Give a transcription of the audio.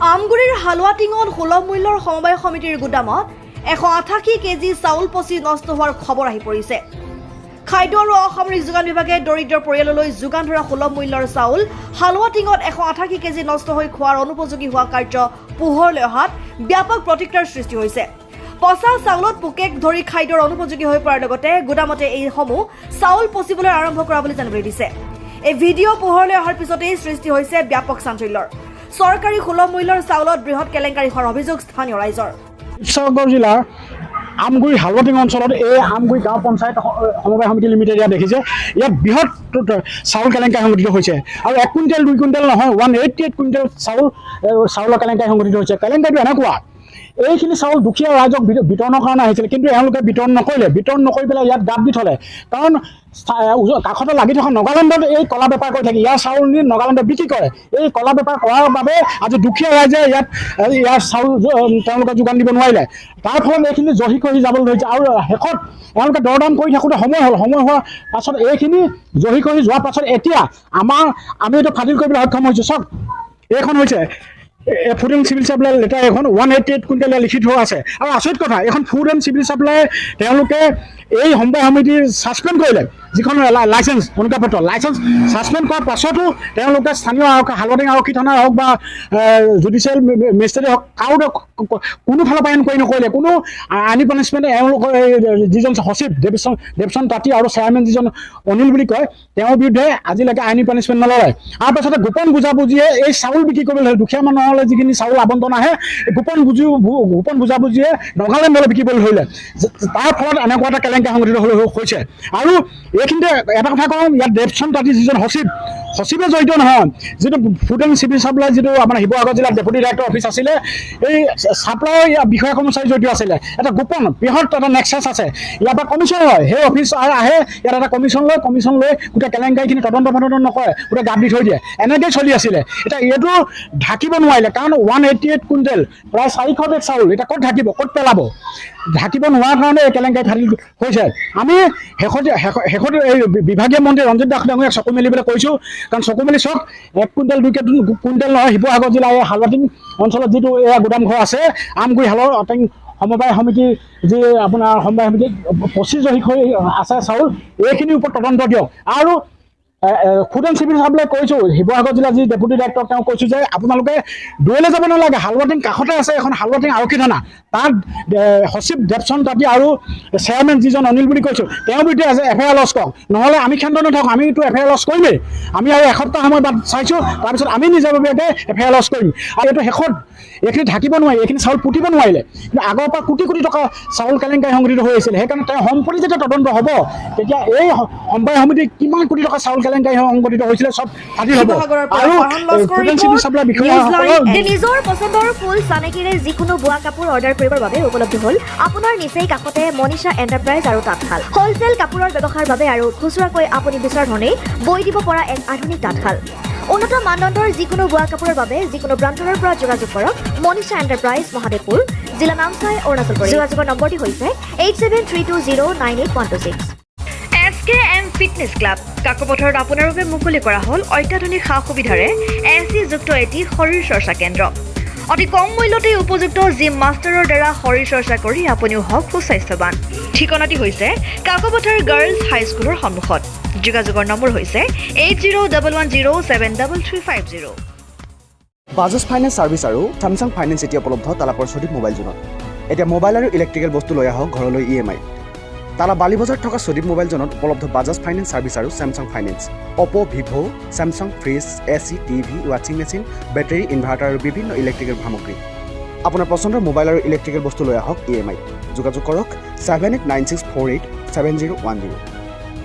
আমগুৰিৰ হালুৱাটিঙত সুলভ মূল্যৰ সমবায় সমিতিৰ গুদামত 188 কেজি চাউল পচি নষ্ট হোৱাৰ খবৰ আহি পৰিছে। খাদ্য আৰু অসামৰিক যোগান বিভাগে দৰিদ্ৰ পৰিয়াললৈ যোগান ধৰা সুলভ মূল্যৰ চাউল হালুৱাটিঙত 188 কেজি নষ্ট হৈ খোৱাৰ অনুপযোগী হোৱা কাৰ্য পোহৰলৈ অহাত ব্যাপক প্ৰতিক্ৰিয়াৰ সৃষ্টি হৈছে। পচা চাউলত পোকে ধৰি খাদ্যৰ অনুপযোগী হৈ পৰাৰ লগতে গুদামতে এইসমূহ চাউল পচিবলৈ আৰম্ভ কৰা বুলি জানিবলৈ দিছে। এই ভিডিঅ' পোহৰলৈ অহাৰ পিছতেই সৃষ্টি হৈছে ব্যাপক চাঞ্চল্যৰ। চৰকাৰী সুলভ মূল্যৰ চাউলত বৃহৎ কেলেংকাৰী হোৱাৰ অভিযোগ স্থানীয় ৰাইজৰ। শিৱসাগৰ জিলাৰ আমগুৰি হালুৱাটিং অঞ্চলত এই আমগুৰি গাঁও পঞ্চায়ত সমবায় সমিতি লিমিটেড ইয়াত দেখিছে, ইয়াত বৃহৎ চাউল কেলেংকাৰী সংঘটিত হৈছে আৰু 1 কুইণ্টেল 2 কুইণ্টেল নহয় 188 কুইণ্টেল চাউলৰ কেলেংকাৰী সংঘটিত হৈছে। কেলেংকাৰীটো এনেকুৱা, এইখিনি চাউল দুখীয়া ৰাইজক বিতৰণৰ কাৰণে আহিছিল, কিন্তু এওঁলোকে বিতৰণ নকৰি পেলাই ইয়াত গাঁত দি থলে। কাৰণ কাষতে লাগি থকা নগালেণ্ডত এই কলা বেপাৰ কৰি থাকে, ইয়াৰ চাউল নি নগালেণ্ডত বিক্ৰী কৰে। এই কলা বেপাৰ কৰাৰ বাবে আজি দুখীয়া ৰাইজে ইয়াৰ চাউল তেওঁলোকে যোগান দিব নোৱাৰিলে। তাৰ ফলত এইখিনি জহি কৰি যাবলৈ ধৰিছে আৰু শেষত এওঁলোকে দৰদাম কৰি থাকোঁতে সময় হোৱাৰ পাছত এইখিনি জহি কৰি যোৱাৰ পাছত এতিয়া আমি এইটো ফাদিল কৰিবলৈ সক্ষম হৈছোঁ। চাওক, এইখন হৈছে food and civil supply letter, এখন 188 কুইণ্টেল লিখি থোৱা আছে। আৰু আচৰিত কথা, এখন ফুড এণ্ড চিভিল চাপ্লাই তেওঁলোকে এই সমবায় সমিতিৰ ছাছপেণ্ড কৰিলে, যিখন লাইচেঞ্চ অনুজ্ঞাপত্ৰ লাইচেঞ্চ ছাছপেণ্ড কৰাৰ পাছতো তেওঁলোকে স্থানীয় হালুৱাটিং আৰক্ষী থানা হওক বা জুডিচিয়েল মেজিষ্ট্ৰেটে হওক কোনো ফালৰ পৰা এনকুৱাৰী নকৰিলে। কোনো আইনী পানিছমেণ্টে এওঁলোকৰ যিজন সচিব দেৱচন্দ্ৰ তাঁতী আৰু চেয়াৰমেন যিজন অনিল বুলি কয়, তেওঁৰ বিৰুদ্ধে আজিলৈকে আইনী পানিছমেণ্ট নলয়। তাৰ পাছতে গোপন বুজাবুজিয়ে এই চাউল বিক্ৰী কৰিবলৈ ধৰিলে। দুখীয়া মানুহলৈ যিখিনি চাউল আবণ্টন আহে গোপন বুজাবুজিয়ে নগালেণ্ডলৈ বিকিবলৈ ধৰিলে। তাৰ ফলত এনেকুৱা এটা কেলেংকাৰী সংঘটিত হৈছে। আৰু এইখিনিতে এটা কথা কওঁ, ইয়াত দেৱচন্দ্ৰ তাঁতী যিজন সচিবে জড়িত নহয়, যিটো ফুড এণ্ড চিভিল চাপ্লাই যিটো আপোনাৰ শিৱসাগৰ জিলাৰ ডেপুটি ডাইৰেক্টৰ অফিচ আছিলে, এই চাপ্লাই বিষয়া কৰ্মচাৰী জড়িত আছিলে। এটা গোপন বৃহৎ এটা নেক্সাছ আছে, ইয়াৰ পৰা কমিশ্যন লয়। সেই অফিচ আহে, ইয়াত এটা কমিশ্যন লৈ গোটেই কেলেংকাৰীখিনি তদন্ত নকৰে, গোটেই গাত দি থৈ দিয়ে। এনেকৈ চলি আছিলে। এতিয়া এইটো ঢাকিব নোৱাৰিলে, কাৰণ 188 কুইণ্টেল প্ৰায় 400 বেগ চাউল এতিয়া ক'ত ঢাকিব, ক'ত পেলাব? ঢাকিব নোৱাৰাৰ কাৰণে এই কেলেংকাৰী ফাদিল হৈছে। আমি শেষত এই বিভাগীয় মন্ত্ৰী ৰঞ্জিত দাস ডাঙৰীয়াক চকু মেলিবলৈ কৈছোঁ, কাৰণ চকু মেলি চাওক, 1 কুইণ্টেল 2 কুইণ্টেল নহয়, শিৱসাগৰ জিলাৰ এই হালুৱাটিং অঞ্চলত যিটো এয়া গুদামঘৰ আছে, আমগুৰি হালুৱাটিং সমবায় সমিতি যি আপোনাৰ সমবায় সমিতি 25 জহি হৈ আছে চাউল, এইখিনিৰ ওপৰত তদন্ত দিয়ক। আৰু ফুড এণ্ড চিভিল চাপ্লাই কৈছোঁ, শিৱসাগৰ জিলাৰ যি ডেপুটি ডাইৰেক্টৰ তেওঁ কৈছোঁ যে আপোনালোকে দূৰলৈ যাব নালাগে, হালুৱাটিং কাষতে আছে এখন হালুৱাটিং আৰক্ষী থানা, তাত সচিব দেৱচন্দ্ৰ তাঁতী আৰু চেয়াৰমেন যিজন অনিল বুলি কৈছোঁ, তেওঁৰ বিৰুদ্ধে FIR লজ কৰক, নহ'লে আমি ক্ষান্ত নাথাকোঁ, আমিতো FIR লজ কৰিমেই। আমি আৰু এসপ্তাহ সময় বাদ চাইছোঁ, তাৰপিছত আমি নিজাববীয়াকৈ FIR লজ কৰিম। আৰু এইটো শেষত এইখিনি ঢাকিব নোৱাৰি, এইখিনি চাউল পুতিব নোৱাৰিলে। কিন্তু আগৰ পৰা কোটি টকা চাউল কেলেংকাৰী সংঘটিত হৈ আছিল। সেইকাৰণে তেওঁ সম্প্ৰতি যেতিয়া তদন্ত হ'ব, তেতিয়া এই সমবায় সমিতি কিমান কোটি টকা চাউল কেলেংকাৰী সংঘটিত হৈছিলে চব ফাদিল হ'ব। আৰু নিজৰ পচন্দৰ ফুল চানেকিৰে যিকোনো বোৱা কাপোৰ অৰ্ডাৰ কৰিবৰ বাবে উপলব্ধ হ'ল আপোনাৰ নিচেই কাষতে মনীষা এণ্টাৰপ্ৰাইজ আৰু তাঁতশাল। হ'লচেল কাপোৰৰ ব্যৱসায়ৰ বাবে আৰু খুচুৰাকৈ আপুনি বিচৰা ধৰণেই বৈ দিব পৰা এক আধুনিক তাঁতশাল। উন্নত মানদণ্ডৰ যিকোনো বোৱা কাপোৰৰ বাবে যিকোনো ব্ৰাঞ্চৰ পৰা যোগাযোগ কৰক মনীষা এণ্টাৰপ্ৰাইজ, মহাদেৱপুৰ, জিলা নামচাই, অৰুণাচল প্ৰদেশ। যোগাযোগৰ নম্বৰটি হৈছে 8732098126। SKM ফিটনেছ ক্লাব কাকপথাৰত আপোনাৰ বাবে মুকলি কৰা হ'ল অত্যাধুনিক সা সুবিধাৰে AC যুক্ত এটি শৰীৰ চৰ্চা কেন্দ্ৰ। অতি কম মূল্যতে উপযুক্ত জিম মাষ্টাৰৰ দ্বাৰা শৰীৰ চৰ্চা কৰি আপুনিও হওক সুস্বাস্থ্যৱান। ঠিকনাটি হৈছে কাকপথাৰ গাৰ্লছ হাইস্কুলৰ সন্মুখত। যোগাযোগৰ নম্বৰ হৈছে 8011073350। বাজাজ ফাইনেন্স ছাৰ্ভিচ আৰু স্যামছাং ফাইনেন্স এতিয়া উপলব্ধ তালাপৰ চদীপ মোবাইল জোনত। এতিয়া মোবাইল আৰু ইলেক্ট্ৰিকেল বস্তু লৈ আহক ঘৰলৈ EMI। তালা বালি বজাৰত থকা চদীপ মোবাইল জোনত উপলব্ধ বাজাজ ফাইনেন্স ছাৰ্ভিচ আৰু স্যামছাং ফাইনেন্স, অপো, ভিভো, স্যামছাং ফ্ৰিজ, AC, TV, ৱাশ্বিং মেচিন, বেটাৰী, ইনভাৰ্টাৰ আৰু বিভিন্ন ইলেক্ট্ৰিকেল সামগ্ৰী। আপোনাৰ পচন্দৰ মোবাইল আৰু ইলেক্ট্ৰিকেল বস্তু লৈ আহক EMI। যোগাযোগ কৰক 7896487010।